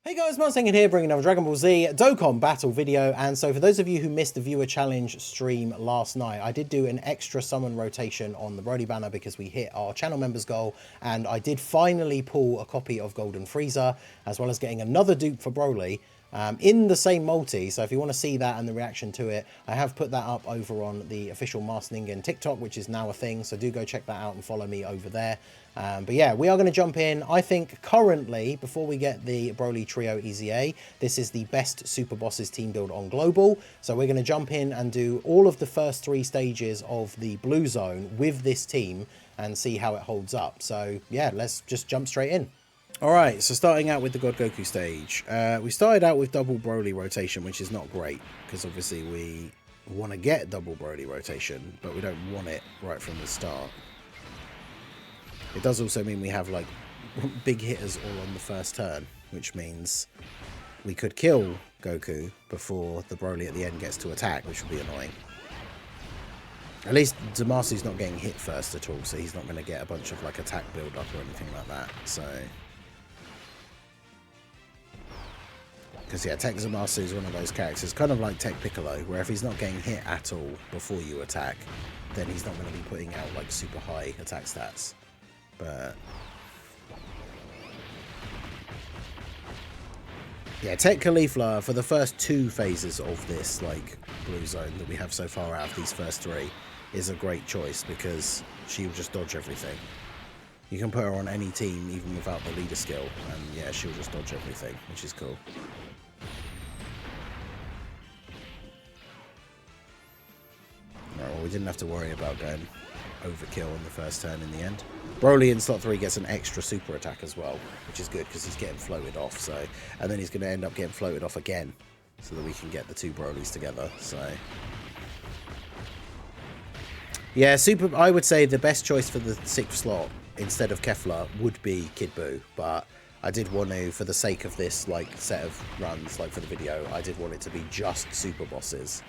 Hey guys, Martin here, bringing another Dragon Ball Z Dokkan battle video. And so for those of you who missed the viewer challenge stream last night, I did do an extra summon rotation on the Broly banner because we hit our channel members goal, and I did finally pull a copy of Golden Frieza, as well as getting another dupe for Broly in the same multi. So if you want to see that and the reaction to it, I have put that up over on the official Master Ningen TikTok, which is now a thing. So do go check that out and follow me over there. But yeah, we are going to jump in. I think currently, before we get the Broly Trio EZA, this is the best Super Bosses team build on Global. So we're going to jump in and do all of the first 3 stages of the Blue Zone with this team and see how it holds up. So yeah, let's just jump straight in. Alright, so starting out with the God Goku stage. We started out with double Broly rotation, which is not great, because obviously we want to get double Broly rotation, but we don't want it right from the start. It does also mean we have like big hitters all on the first turn, which means we could kill Goku before the Broly at the end gets to attack, which would be annoying. At least Zamasu's not getting hit first at all, so he's not going to get a bunch of like attack build up or anything like that. So, because yeah, Tech Zamasu is one of those characters, kind of like Tech Piccolo, where if he's not getting hit at all before you attack, then he's not going to be putting out like super high attack stats. But yeah, Tech Caulifla for the first 2 phases of this like Blue Zone that we have so far out of these first 3 is a great choice, because she'll just dodge everything. You can put her on any team even without the leader skill, and yeah, she'll just dodge everything, which is cool. Right, well, we didn't have to worry about going overkill on the first turn in the end. Broly in slot 3 gets an extra super attack as well, which is good because he's getting floated off. So, and then he's going to end up getting floated off again, so that we can get the 2 Brolys together. So yeah, super. I would say the best choice for the 6th slot instead of Kefla would be Kid Buu, but I did want to, for the sake of this like set of runs, like for the video, I did want it to be just super bosses.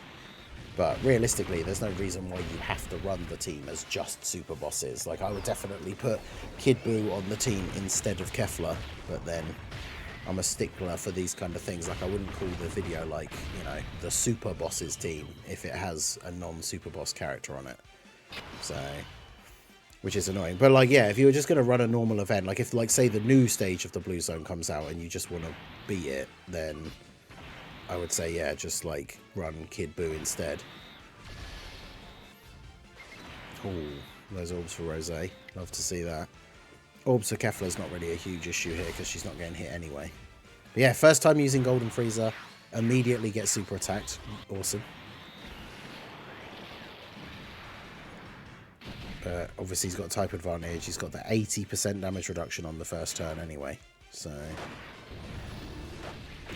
But realistically, there's no reason why you have to run the team as just super bosses. Like, I would definitely put Kid Buu on the team instead of Kefla, but then I'm a stickler for these kind of things. Like, I wouldn't call the video, like, you know, the super bosses team if it has a non-super boss character on it. So, which is annoying. But, like, yeah, if you were just going to run a normal event, like, if, like, say the new stage of the Blue Zone comes out and you just want to beat it, then I would say, yeah, just like run Kid Buu instead. Oh, those orbs for Rose. Love to see that. Orbs for Kefla's not really a huge issue here because she's not getting hit anyway. But yeah, first time using Golden Frieza, immediately gets super attacked. Awesome. But obviously he's got type advantage. He's got the 80% damage reduction on the first turn anyway. So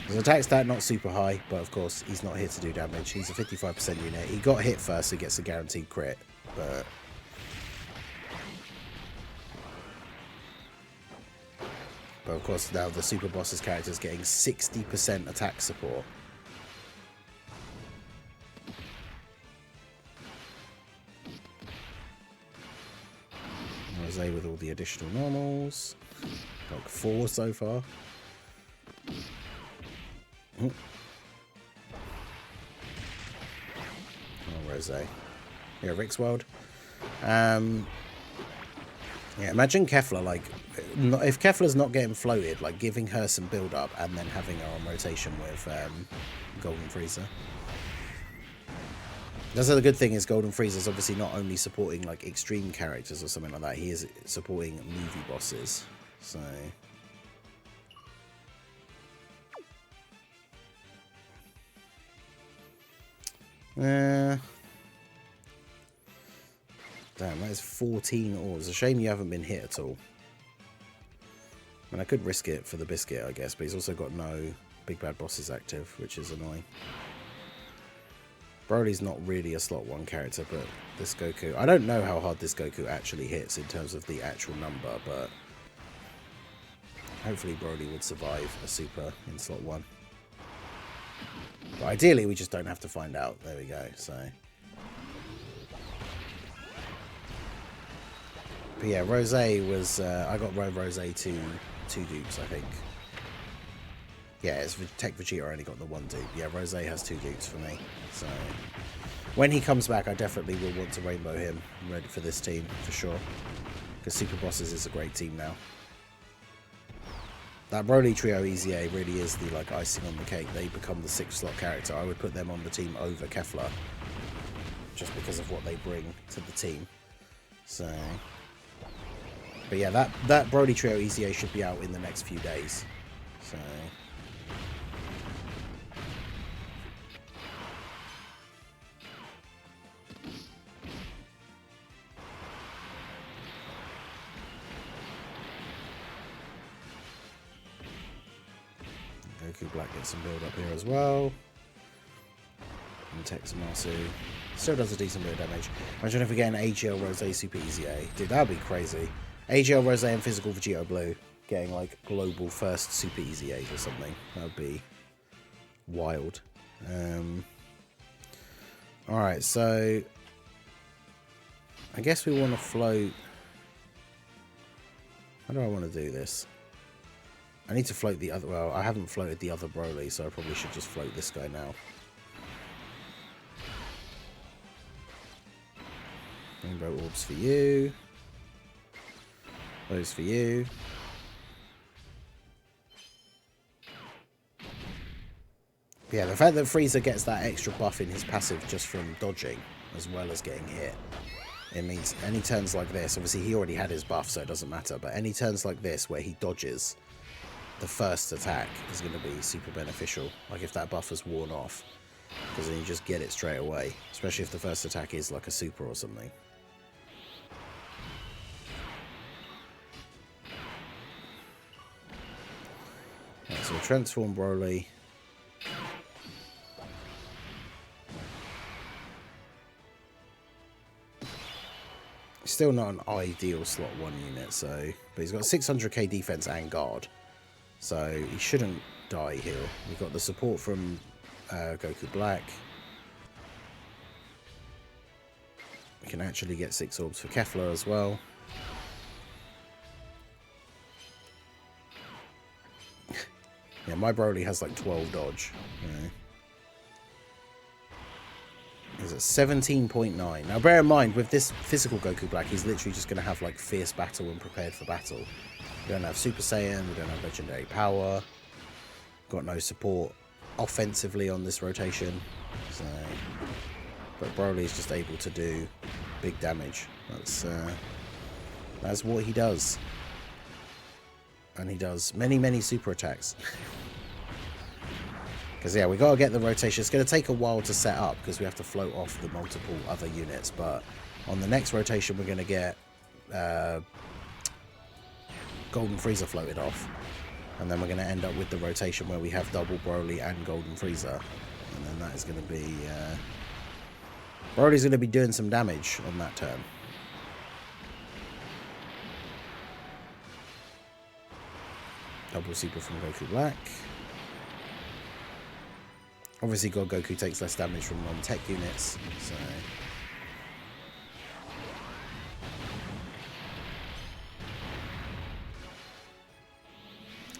his attack stat not super high, but of course he's not here to do damage. He's a 55% unit. He got hit first, so he gets a guaranteed crit. But of course now the Super Boss's character is getting 60% attack support. Rose with all the additional normals. Got 4 so far. Oh, Rose. Yeah, Rick's World. Yeah, imagine Kefla, like, if Kefla's not getting floated, like, giving her some build-up and then having her on rotation with Golden Frieza. That's the good thing, is Golden Frieza's obviously not only supporting, like, extreme characters or something like that, he is supporting movie bosses, so damn, that is 14 orbs. A shame you haven't been hit at all. I mean, I could risk it for the biscuit, I guess, but he's also got no big bad bosses active, which is annoying. Broly's not really a slot 1 character, but this Goku, I don't know how hard this Goku actually hits in terms of the actual number, but hopefully Broly would survive a super in slot 1. But ideally, we just don't have to find out. There we go. So, but yeah, Rose was. I got Rose 2 dupes, I think. Yeah, it's Tech Vegeta only got the one dupe. Yeah, Rose has 2 dupes for me. So when he comes back, I definitely will want to rainbow him. I'm ready for this team, for sure. Because Super Bosses is a great team now. That Broly Trio EZA really is the like icing on the cake. They become the 6th slot character. I would put them on the team over Kefla. Just because of what they bring to the team. So... But yeah, that Broly Trio EZA should be out in the next few days. So... Goku Black gets some build up here as well. And Texamasu still does a decent bit of damage. Imagine if we get an AGL Rose Super EZA. Dude, that'd be crazy. AGL Rose and Physical Vegito Blue getting like global first Super EZAs or something. That would be wild. Alright, so I guess we want to float. How do I want to do this? I need to float the other... Well, I haven't floated the other Broly, so I probably should just float this guy now. Rainbow orbs for you. Those for you. Yeah, the fact that Frieza gets that extra buff in his passive just from dodging, as well as getting hit, it means any turns like this, obviously he already had his buff, so it doesn't matter, but any turns like this where he dodges, the first attack is going to be super beneficial. Like if that buff has worn off, because then you just get it straight away, especially if the first attack is like a super or something. Right, so we'll transform Broly. Still not an ideal slot 1 unit, so but he's got 600k defense and guard, so he shouldn't die here. We've got the support from Goku Black. We can actually get 6 orbs for Kefla as well. Yeah, my Broly has like 12 dodge. You know. He's at 17.9. Now bear in mind, with this physical Goku Black, he's literally just going to have like Fierce Battle and Prepared for Battle. We don't have Super Saiyan, we don't have Legendary Power. Got no support offensively on this rotation. So, but Broly is just able to do big damage. That's what he does. And he does many super attacks. Because, yeah, we got to get the rotation. It's going to take a while to set up because we have to float off the multiple other units. But on the next rotation, we're going to get Golden Frieza floated off. And then we're going to end up with the rotation where we have double Broly and Golden Frieza. And then that is going to be... Broly's going to be doing some damage on that turn. Double Super from Goku Black. Obviously, God Goku takes less damage from non-tech units, so...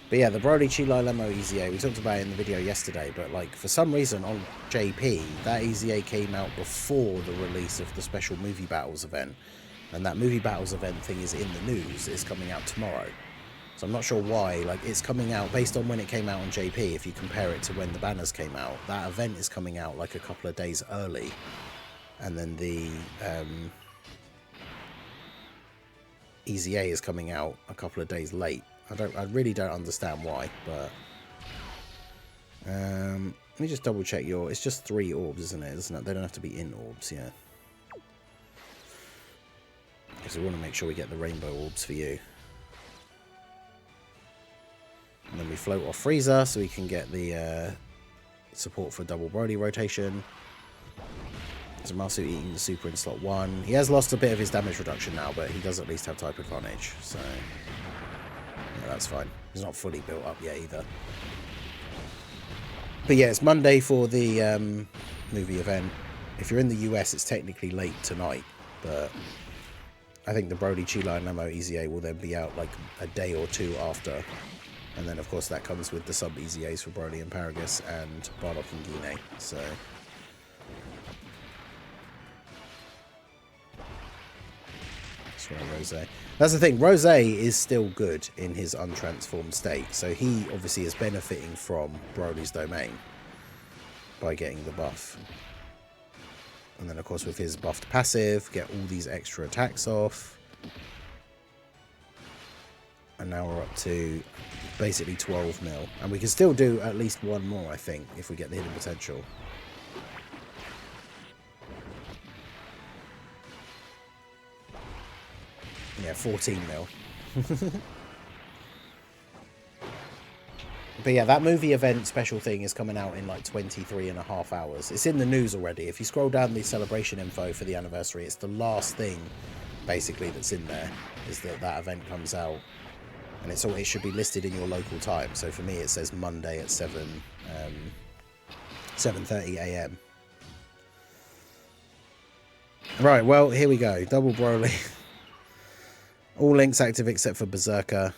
But yeah, the Broly Chi-Lai Lemo EZA, we talked about it in the video yesterday, but like, for some reason on JP, that EZA came out before the release of the special Movie Battles event. And that Movie Battles event thing is in the news, it's coming out tomorrow. So I'm not sure why, like it's coming out based on when it came out on JP. If you compare it to when the banners came out, that event is coming out like a couple of days early. And then the EZA is coming out a couple of days late. I really don't understand why, but let me just double check it's just 3 orbs, isn't it? They don't have to be in orbs, yeah. Because we want to make sure we get the rainbow orbs for you. And then we float off Frieza so we can get the support for double Broly rotation. Zamasu eating the super in slot 1. He has lost a bit of his damage reduction now, but he does at least have type advantage. So, yeah, that's fine. He's not fully built up yet either. But yeah, it's Monday for the movie event. If you're in the US, it's technically late tonight. But I think the Broly Chi-Lai Lemo EZA will then be out like a day or 2 after And then, of course, that comes with the sub-easy A's for Broly and Paragus and Bardock and Guinea. So... Rose. That's the thing, Rose is still good in his untransformed state, so he obviously is benefiting from Broly's domain by getting the buff. And then of course with his buffed passive, get all these extra attacks off. And now we're up to basically 12 mil. And we can still do at least one more, I think, if we get the hidden potential. Yeah, 14 mil. But yeah, that movie event special thing is coming out in like 23.5 hours. It's in the news already. If you scroll down the celebration info for the anniversary, it's the last thing basically that's in there, is that that event comes out. And it's all, it should be listed in your local time. So for me, it says Monday at 7:30 a.m. Right, well, here we go. Double Broly. All links active except for Berserker.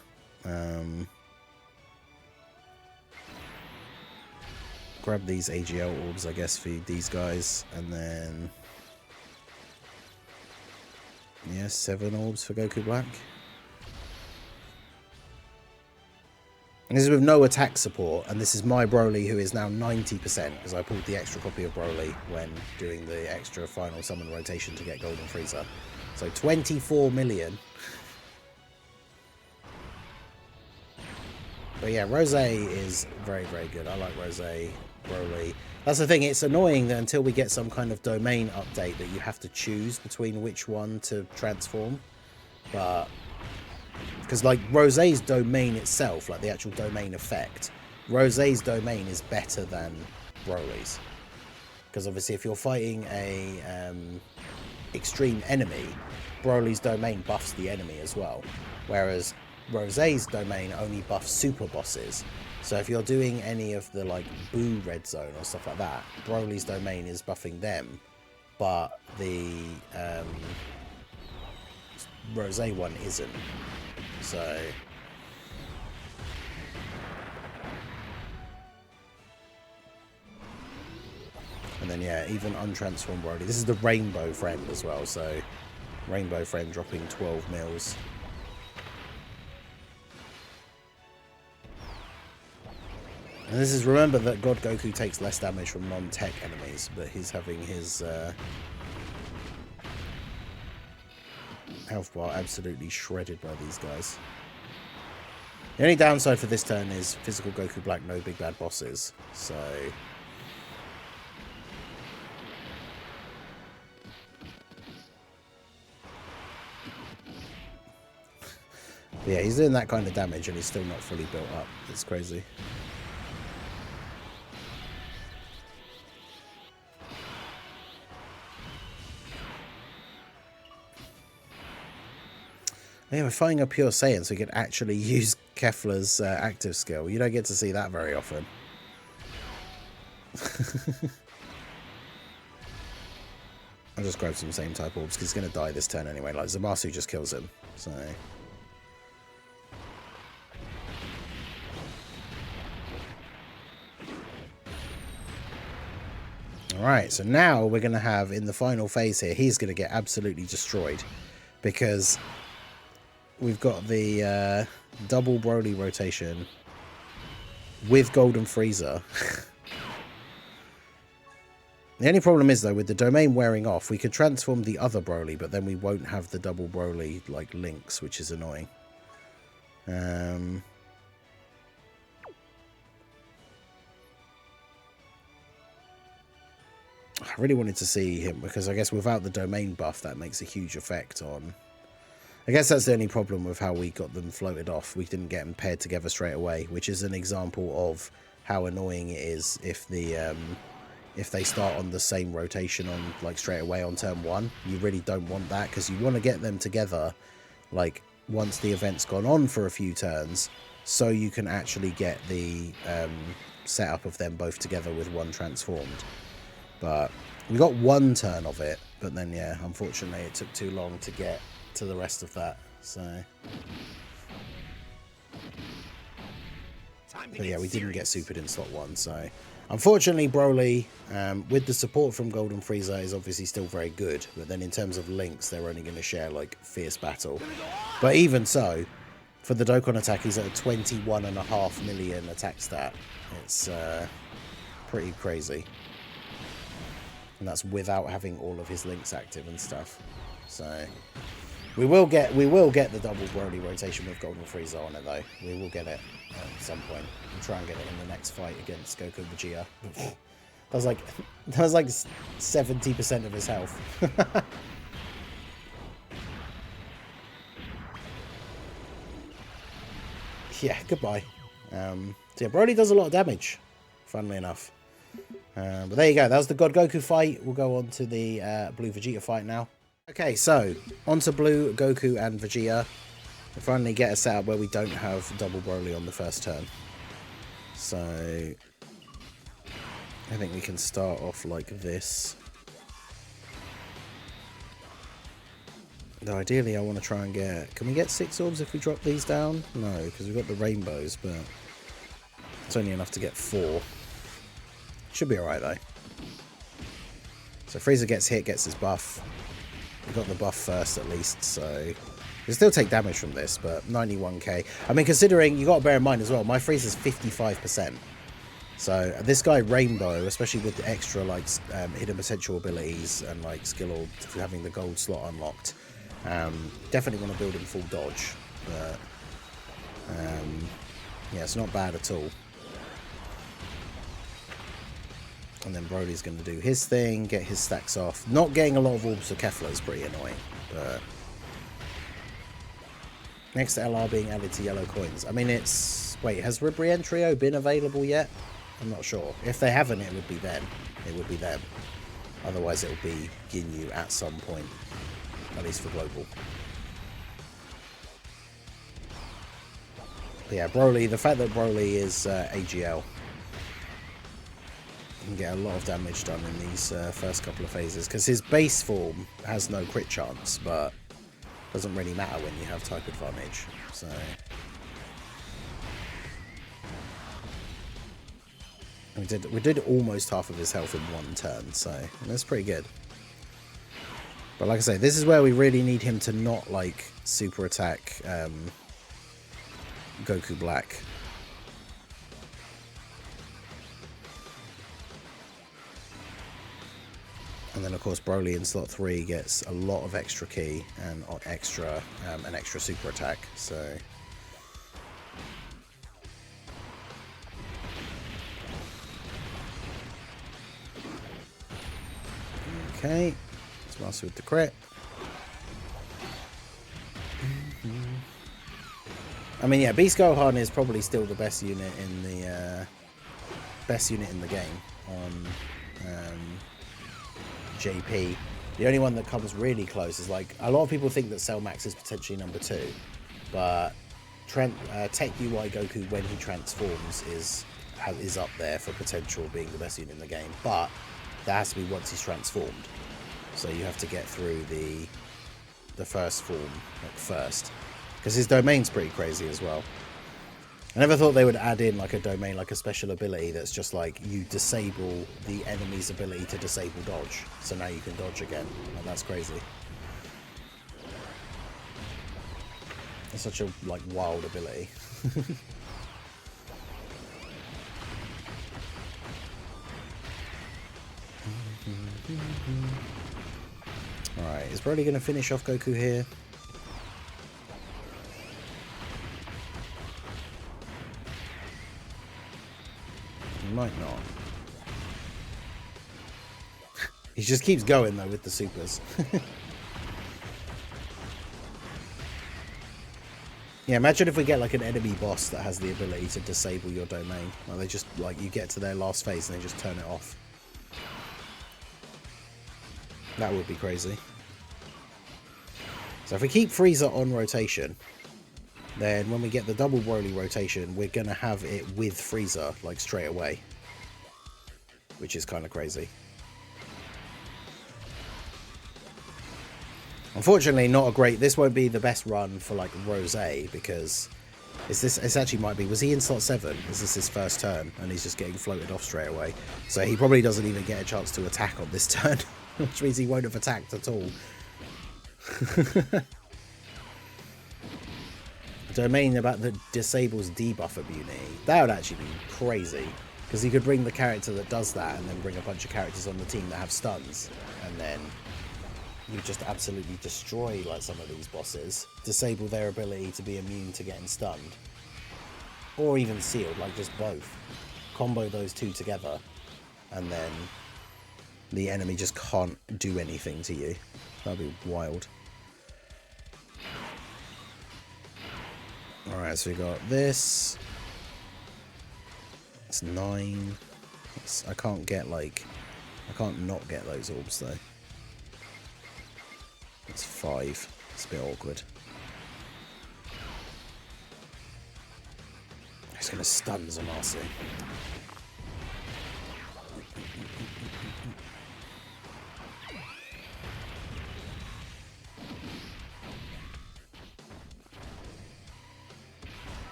Grab these AGL orbs, I guess, for these guys. And then... yeah, 7 orbs for Goku Black. And this is with no attack support. And this is my Broly, who is now 90%. Because I pulled the extra copy of Broly when doing the extra final summon rotation to get Golden Frieza. So 24 million... But yeah, Rose is very, very good. I like Rose, Broly. That's the thing, it's annoying that until we get some kind of domain update that you have to choose between which one to transform. But, because like Rose's domain itself, like the actual domain effect, Rose's domain is better than Broly's. Because obviously if you're fighting a extreme enemy, Broly's domain buffs the enemy as well. Whereas Rose's domain only buffs super bosses. So if you're doing any of the like Boo Red Zone or stuff like that, Broly's domain is buffing them, but the Rose one isn't. So and then yeah, even untransformed Broly. This is the Rainbow Friend as well, so Rainbow Friend dropping 12 mils. And this is, remember that God Goku takes less damage from non-tech enemies, but he's having his health bar absolutely shredded by these guys. The only downside for this turn is physical Goku Black, no big bad bosses, so... yeah, he's doing that kind of damage and he's still not fully built up. It's crazy. Yeah, we're fighting a pure Saiyan, so we can actually use Kefla's active skill. You don't get to see that very often. I'll just grab some same type orbs, because he's going to die this turn anyway. Like, Zamasu just kills him, so... Alright, so now we're going to have, in the final phase here, he's going to get absolutely destroyed. Because... we've got the double Broly rotation with Golden Frieza. The only problem is, though, with the domain wearing off, we could transform the other Broly, but then we won't have the double Broly, like, links, which is annoying. I really wanted to see him, because I guess without the domain buff, that makes a huge effect on... I guess that's the only problem with how we got them floated off. We didn't get them paired together straight away, which is an example of how annoying it is if the if they start on the same rotation on like straight away on turn 1. You really don't want that, because you want to get them together like once the event's gone on for a few turns, so you can actually get the setup of them both together with one transformed. But we got one turn of it, but then yeah, unfortunately it took too long to get to the rest of that, so... But yeah, we didn't get supered in slot 1, so... Unfortunately, Broly, with the support from Golden Frieza, is obviously still very good. But then in terms of links, they're only going to share, like, Fierce Battle. But even so, for the Dokkan attack, he's at a 21.5 million attack stat. It's pretty crazy. And that's without having all of his links active and stuff. So... We will get the double Broly rotation with Golden Frieza on it, though. We will get it at some point. We'll try and get it in the next fight against Goku Vegeta. That was like 70% of his health. Yeah, goodbye. So yeah, Broly does a lot of damage, funnily enough. But there you go. That was the God Goku fight. We'll go on to the Blue Vegeta fight now. Okay, so onto Blue, Goku, and Vegeta. We finally get a setup where we don't have double Broly on the first turn. So I think we can start off like this. Though ideally I want to try and get... Can we get 6 orbs if we drop these down? No, because we've got the rainbows, but it's only enough to get 4. Should be alright though. So Frieza gets hit, gets his buff. We got the buff first at least, so we still take damage from this, but 91k. I mean, considering, you got to bear in mind as well, my freeze is 55%. So this guy Rainbow, especially with the extra like hidden potential abilities and like skill or having the gold slot unlocked, definitely want to build in full dodge. But yeah, it's not bad at all. And then Broly's going to do his thing, get his stacks off. Not getting a lot of orbs for Kefla is pretty annoying. But next to LR being added to yellow coins. I mean, it's... Wait, has Ribrian Trio been available yet? I'm not sure. If they haven't, it would be then. It would be them. Otherwise, it will be Ginyu at some point. At least for global. But yeah, Broly, the fact that Broly is AGL... can get a lot of damage done in these first couple of phases, because his base form has no crit chance, but doesn't really matter when you have type advantage. So we did almost half of his health in one turn, so that's pretty good. But like I say, this is where we really need him to not like super attack Goku Black. And then of course Broly in slot 3 gets a lot of extra ki and an extra super attack. So okay, let's master with the crit. I mean, yeah, Beast Gohan is probably still the best unit in the game on JP. The only one that comes really close is like, a lot of people think that Cell Max is potentially number 2, but Tech UI Goku when he transforms is up there for potential being the best unit in the game, but that has to be once he's transformed. So you have to get through the first form like first, because his domain's pretty crazy as well. I never thought they would add in like a domain, like a special ability that's just like you disable the enemy's ability to disable dodge. So now you can dodge again. Like, that's crazy. It's such a like wild ability. Alright, is Broly going to finish off Goku here? Might not. He just keeps going though with the supers. Yeah, imagine if we get like an enemy boss that has the ability to disable your domain. Like they just like you get to their last phase and they just turn it off. That would be crazy. So if we keep Frieza on rotation, then when we get the double Broly rotation, we're going to have it with Frieza, like, straight away. Which is kind of crazy. Unfortunately, not a great... This won't be the best run for, like, Rose, because This actually might be, was he in slot 7? Is this his first turn? And he's just getting floated off straight away. So he probably doesn't even get a chance to attack on this turn, which means he won't have attacked at all. Domain about the disables debuff immunity. That would actually be crazy. Because he could bring the character that does that and then bring a bunch of characters on the team that have stuns. And then you just absolutely destroy like some of these bosses. Disable their ability to be immune to getting stunned. Or even sealed, like just both. Combo those two together. And then the enemy just can't do anything to you. That'd be wild. Alright, so we got this. It's 9. I can't get like... I can't not get those orbs though. It's 5. It's a bit awkward. He's going to stun Zamasu.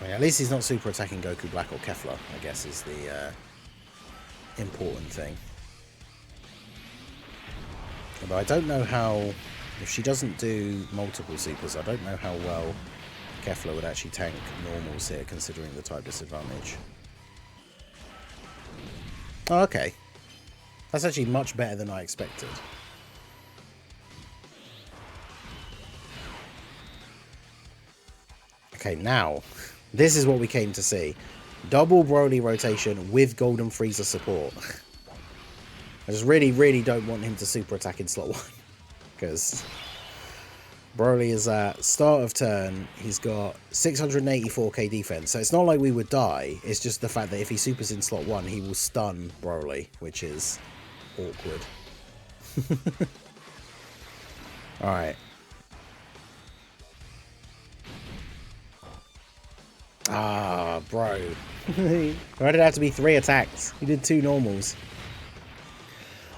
At least he's not super attacking Goku Black or Kefla, I guess, is the important thing. Although I don't know how... If she doesn't do multiple supers, I don't know how well Kefla would actually tank normals here, considering the type disadvantage. Oh, okay. That's actually much better than I expected. Okay, now... This is what we came to see. Double Broly rotation with Golden Frieza support. I just really, really don't want him to super attack in slot 1. Because Broly is at start of turn. He's got 684k defense. So it's not like we would die. It's just the fact that if he supers in slot 1, he will stun Broly, which is awkward. Alright. Ah, bro. Why did it have to be 3 attacks? He did 2 normals.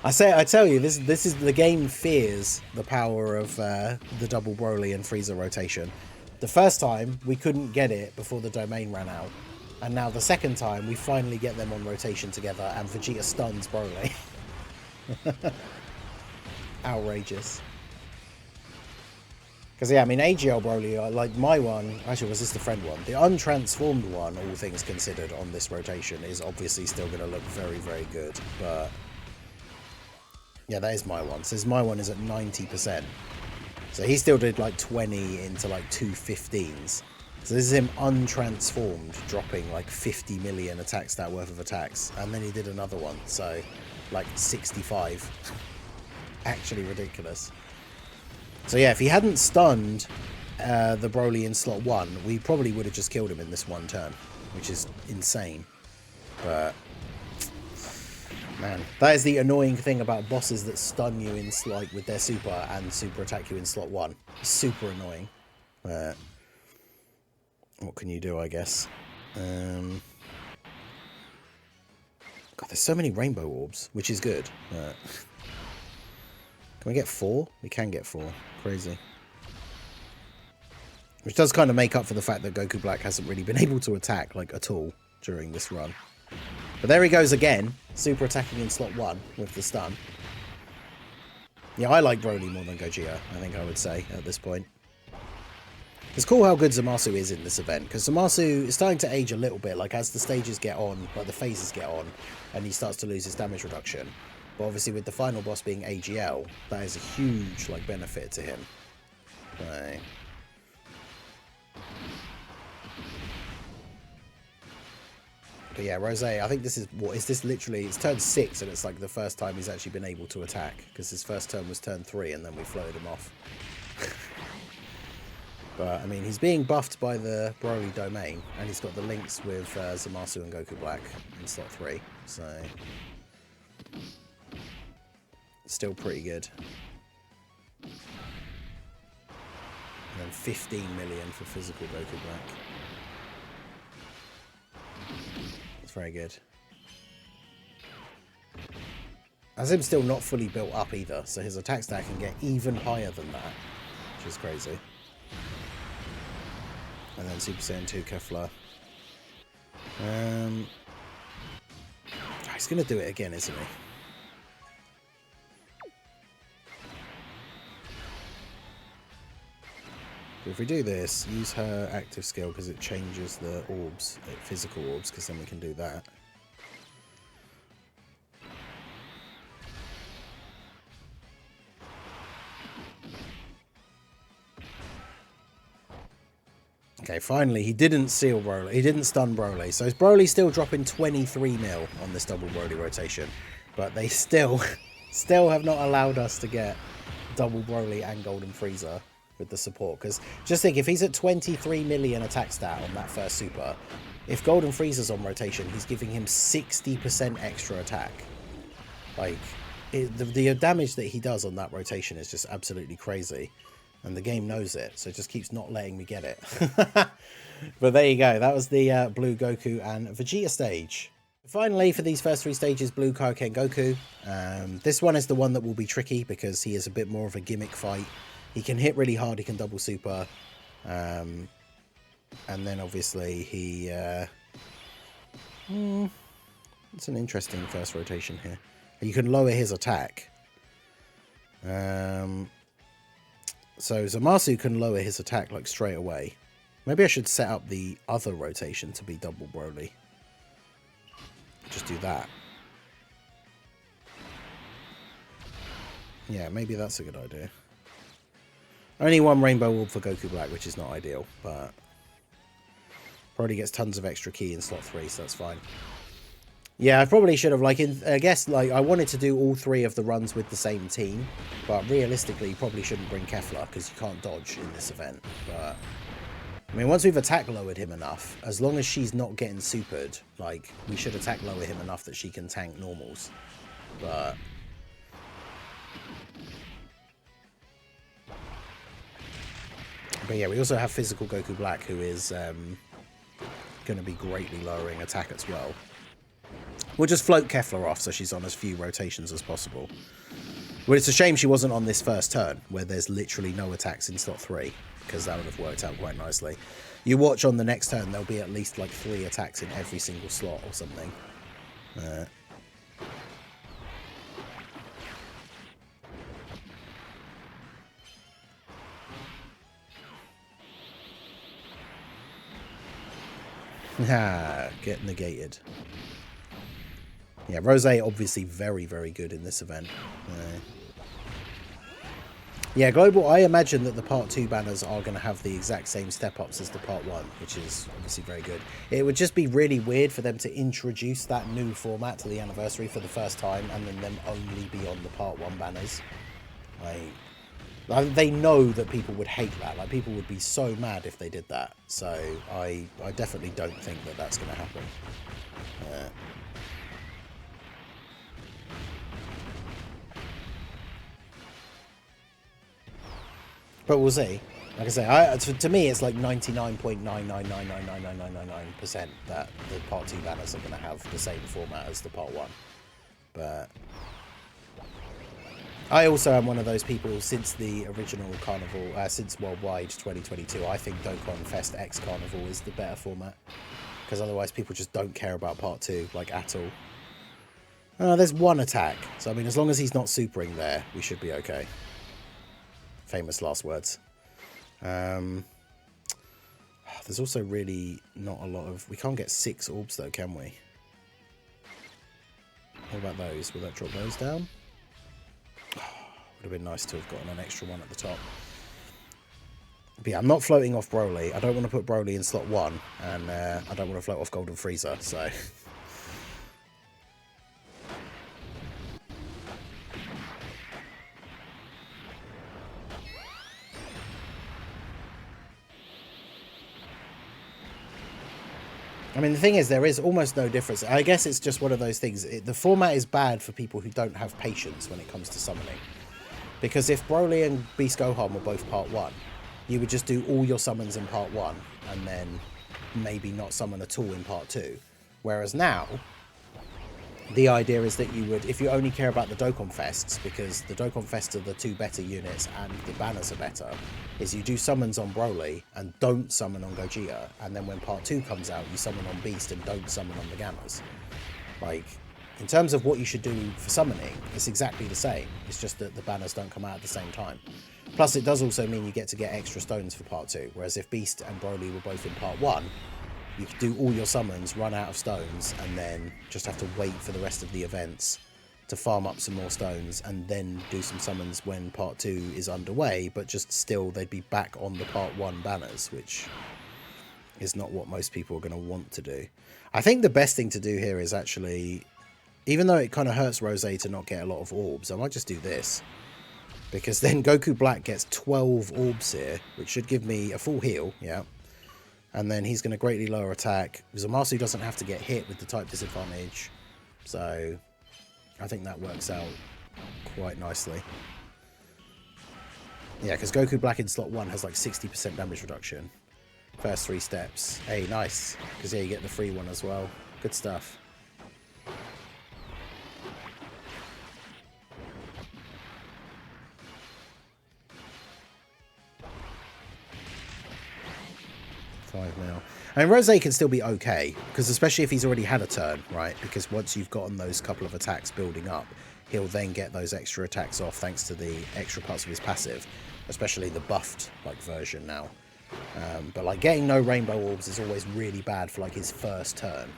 I tell you, this is the game fears the power of the double Broly and Frieza rotation. The first time we couldn't get it before the domain ran out, and now the second time we finally get them on rotation together, and Vegeta stuns Broly. Outrageous. Because, yeah, I mean, AGL Broly, like my one, actually, was this the friend one? The untransformed one, all things considered, on this rotation is obviously still going to look very, very good. But, yeah, that is my one. So my one is at 90%. So he still did like 20 into like 215s. So this is him untransformed, dropping like 50 million attack stat worth of attacks. And then he did another one, so like 65. Actually ridiculous. So yeah, if he hadn't stunned the Broly in slot 1, we probably would have just killed him in this one turn, which is insane. But, man, that is the annoying thing about bosses that stun you in slot with their super and super attack you in slot 1. Super annoying. But what can you do, I guess? God, there's so many rainbow orbs, which is good. But can we get 4? We can get 4. Crazy. Which does kind of make up for the fact that Goku Black hasn't really been able to attack, like, at all during this run. But there he goes again, super attacking in slot 1 with the stun. Yeah, I like Broly more than Gogeta, I think I would say, at this point. It's cool how good Zamasu is in this event, because Zamasu is starting to age a little bit, like, as the stages get on, like, the phases get on, and he starts to lose his damage reduction. But obviously with the final boss being AGL, that is a huge like benefit to him. Right. But yeah, Rose, I think this is what is this literally? It's turn 6, and it's like the first time he's actually been able to attack, because his first turn was turn 3, and then we floated him off. But I mean, he's being buffed by the Broly domain, and he's got the links with Zamasu and Goku Black in slot 3, so still pretty good. And then 15 million for physical Goku Black. That's very good. As him still not fully built up either, so his attack stat can get even higher than that, which is crazy. And then Super Saiyan 2 Kefla. He's going to do it again, isn't he? So if we do this, use her active skill because it changes the orbs, physical orbs, because then we can do that. Okay, finally, he didn't seal Broly. He didn't stun Broly. So Broly's still dropping 23 mil on this double Broly rotation. But they still have not allowed us to get double Broly and Golden Frieza with the support. Because just think, if he's at 23 million attack stat on that first super, if Golden Frieza's on rotation, he's giving him 60% extra attack. Like, the damage that he does on that rotation is just absolutely crazy. And the game knows it, so it just keeps not letting me get it. But there you go. That was the Blue Goku and Vegeta stage. Finally, for these first 3 stages, Blue Kaioken Goku. This one is the one that will be tricky because he is a bit more of a gimmick fight. He can hit really hard. He can double super. And then, obviously, he... it's an interesting first rotation here. You can lower his attack. So Zamasu can lower his attack like straight away. Maybe I should set up the other rotation to be double Broly. Just do that. Yeah, maybe that's a good idea. Only one Rainbow Orb for Goku Black, which is not ideal, but probably gets tons of extra ki in slot 3, so that's fine. Yeah, I probably should have, like, I guess, like, I wanted to do all 3 of the runs with the same team, but realistically, you probably shouldn't bring Kefla, because you can't dodge in this event, but, I mean, once we've attack lowered him enough, as long as she's not getting supered, like, we should attack lower him enough that she can tank normals, but... But yeah, we also have Physical Goku Black, who is going to be greatly lowering attack as well. We'll just float Kefla off so she's on as few rotations as possible. Well, it's a shame she wasn't on this first turn, where there's literally no attacks in slot 3, because that would have worked out quite nicely. You watch on the next turn, there'll be at least like 3 attacks in every single slot or something. Get negated. Yeah, Rose obviously very, very good in this event. Yeah, Global, I imagine that the Part 2 banners are going to have the exact same step-ups as the Part 1, which is obviously very good. It would just be really weird for them to introduce that new format to the anniversary for the first time and then them only be on the Part 1 banners. Like, they know that people would hate that. Like, people would be so mad if they did that. So, I definitely don't think that that's going to happen. But we'll see. Like I say, to me, it's like 99.999999999% that the Part 2 banners are going to have the same format as the Part 1. But I also am one of those people, since the original Carnival, since Worldwide 2022, I think Dokkan Fest X Carnival is the better format. Because otherwise people just don't care about Part 2, like, at all. There's 1 attack. So, I mean, as long as he's not supering there, we should be okay. Famous last words. There's also really not a lot of... We can't get 6 orbs though, can we? What about those? Will that drop those down? Would have been nice to have gotten an extra one at the top. But yeah, I'm not floating off Broly. I don't want to put Broly in slot 1. And I don't want to float off Golden Frieza, so... I mean, the thing is, there is almost no difference. I guess it's just one of those things. The format is bad for people who don't have patience when it comes to summoning. Because if Broly and Beast Gohan were both Part 1, you would just do all your summons in Part 1 and then maybe not summon at all in Part 2. Whereas now, the idea is that you would, if you only care about the Dokkan Fests, because the Dokkan Fests are the two better units and the banners are better, is you do summons on Broly and don't summon on Gogeta, and then when part 2 comes out, you summon on Beast and don't summon on the Gammas. Like, in terms of what you should do for summoning, it's exactly the same. It's just that the banners don't come out at the same time. Plus, it does also mean you get to get extra stones for part 2, whereas if Beast and Broly were both in part 1, you could do all your summons, run out of stones, and then just have to wait for the rest of the events to farm up some more stones, and then do some summons when part 2 is underway, but just still they'd be back on the part 1 banners, which is not what most people are going to want to do. I think the best thing to do here is actually, even though it kind of hurts Rose to not get a lot of orbs, I might just do this. Because then Goku Black gets 12 orbs here, which should give me a full heal, yeah. And then he's going to greatly lower attack. Zamasu doesn't have to get hit with the type disadvantage. So I think that works out quite nicely. Yeah, because Goku Black in slot 1 has like 60% damage reduction. First 3 steps. Hey, nice. Because yeah, you get the free one as well. Good stuff. Now. And Rose can still be okay, because especially if he's already had a turn, right? Because once you've gotten those couple of attacks building up, he'll then get those extra attacks off thanks to the extra parts of his passive, especially the buffed like version now. But like getting no rainbow orbs is always really bad for like his first turn.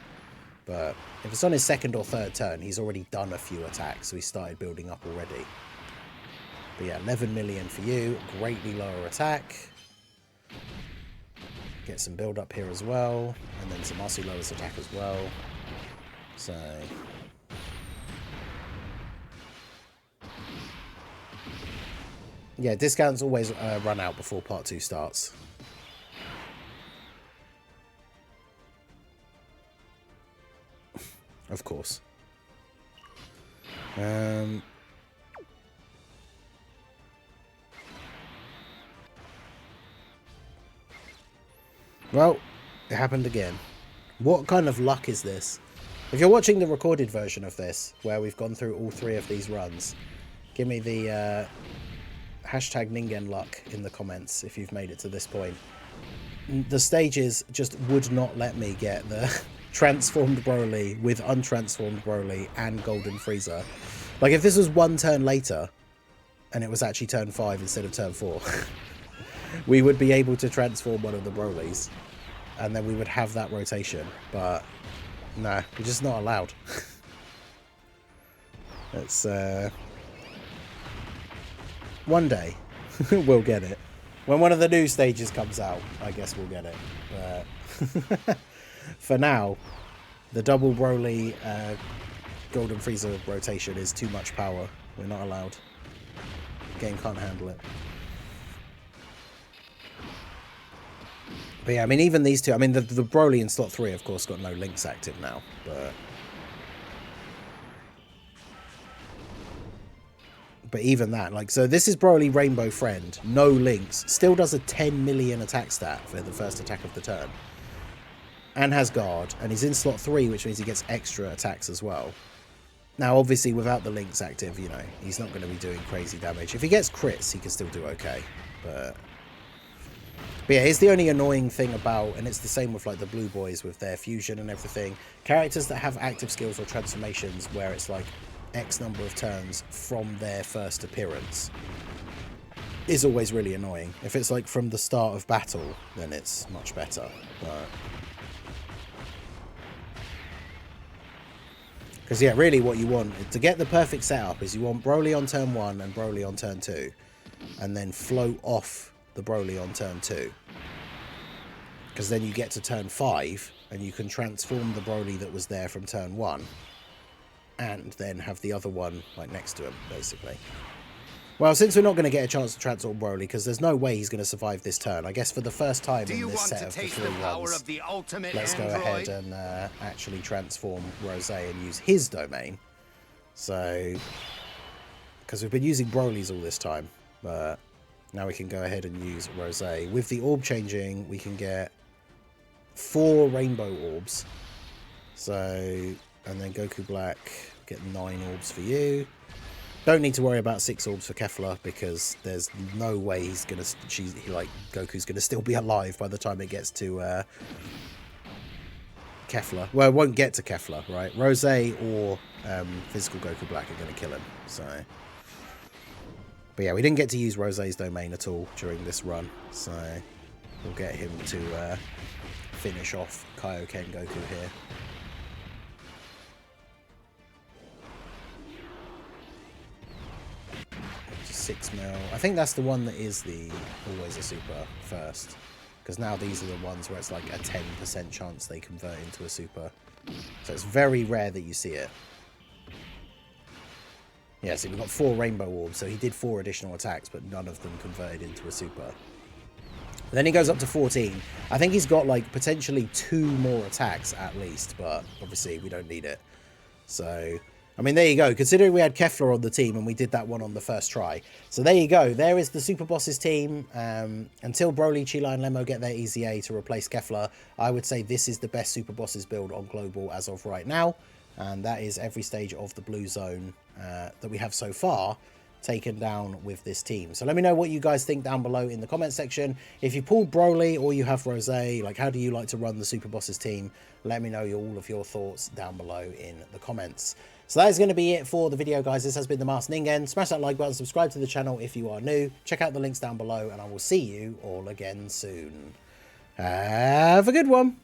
But if it's on his second or third turn, he's already done a few attacks, so he started building up already. But yeah, 11 million for you, greatly lower attack. Get some build up here as well, and then some Zamasu lowers attack as well. So yeah, discounts always run out before part 2 starts. Of course. Well, it happened again. What kind of luck is this? If you're watching the recorded version of this, where we've gone through all 3 of these runs, give me the hashtag Ningen luck in the comments if you've made it to this point. The stages just would not let me get the transformed Broly with untransformed Broly and Golden Frieza. Like if this was 1 turn later, and it was actually turn 5 instead of turn 4, we would be able to transform one of the Brolys, and then we would have that rotation. But no, we're just not allowed. It's one day we'll get it. When one of the new stages comes out, I guess we'll get it. But for now, the double Broly Golden Frieza rotation is too much power. We're not allowed. The game can't handle it. But yeah, I mean, even these two, I mean, the Broly in slot 3, of course, got no links active now, but even that, like, so this is Broly Rainbow Friend, no links, still does a 10 million attack stat for the first attack of the turn, and has guard, and he's in slot 3, which means he gets extra attacks as well. Now, obviously, without the links active, you know, he's not going to be doing crazy damage. If he gets crits, he can still do okay, but yeah, it's the only annoying thing about, and it's the same with like the Blue Boys with their fusion and everything, characters that have active skills or transformations where it's like X number of turns from their first appearance is always really annoying. If it's like from the start of battle, then it's much better. But because yeah, really what you want to get the perfect setup is you want Broly on turn 1 and Broly on turn 2, and then float off the Broly on turn 2, because then you get to turn 5 and you can transform the Broly that was there from turn 1 and then have the other one like next to him, basically. Well, since we're not going to get a chance to transform Broly, because there's no way he's going to survive this turn, I guess for the first time in this set of the 3 runs, let's go ahead and actually transform Rose and use his domain. So, because we've been using Broly's all this time, but now we can go ahead and use Rose. With the orb changing, we can get 4 rainbow orbs. So And then Goku Black, get 9 orbs for you. Don't need to worry about 6 orbs for Kefla because there's no way he's gonna, Goku's gonna still be alive by the time it gets to Kefla. Well, it won't get to Kefla, right? Rose or physical Goku Black are gonna kill him. So, but yeah, we didn't get to use Rose's domain at all during this run, so we'll get him to finish off Kaioken Goku here. 6 mil. I think that's the one that is the always a super first, because now these are the ones where it's like a 10% chance they convert into a super. So it's very rare that you see it. Yeah, so we've got 4 rainbow orbs, so he did 4 additional attacks, but none of them converted into a super. Then he goes up to 14. I think he's got like potentially 2 more attacks at least, but obviously we don't need it. So, I mean, there you go. Considering we had Kefla on the team and we did that one on the first try. So there you go. There is the Super Bosses team. Until Broly, Chila and Lemo get their EZA to replace Kefla, I would say this is the best Super Bosses build on Global as of right now. And that is every stage of the blue zone that we have so far taken down with this team. So let me know what you guys think down below in the comment section. If you pulled Broly or you have Rose, like how do you like to run the Super Bosses team? Let me know all of your thoughts down below in the comments. So that is going to be it for the video, guys. This has been the Masked Ningen. Smash that like button, subscribe to the channel if you are new. Check out the links down below, and I will see you all again soon. Have a good one.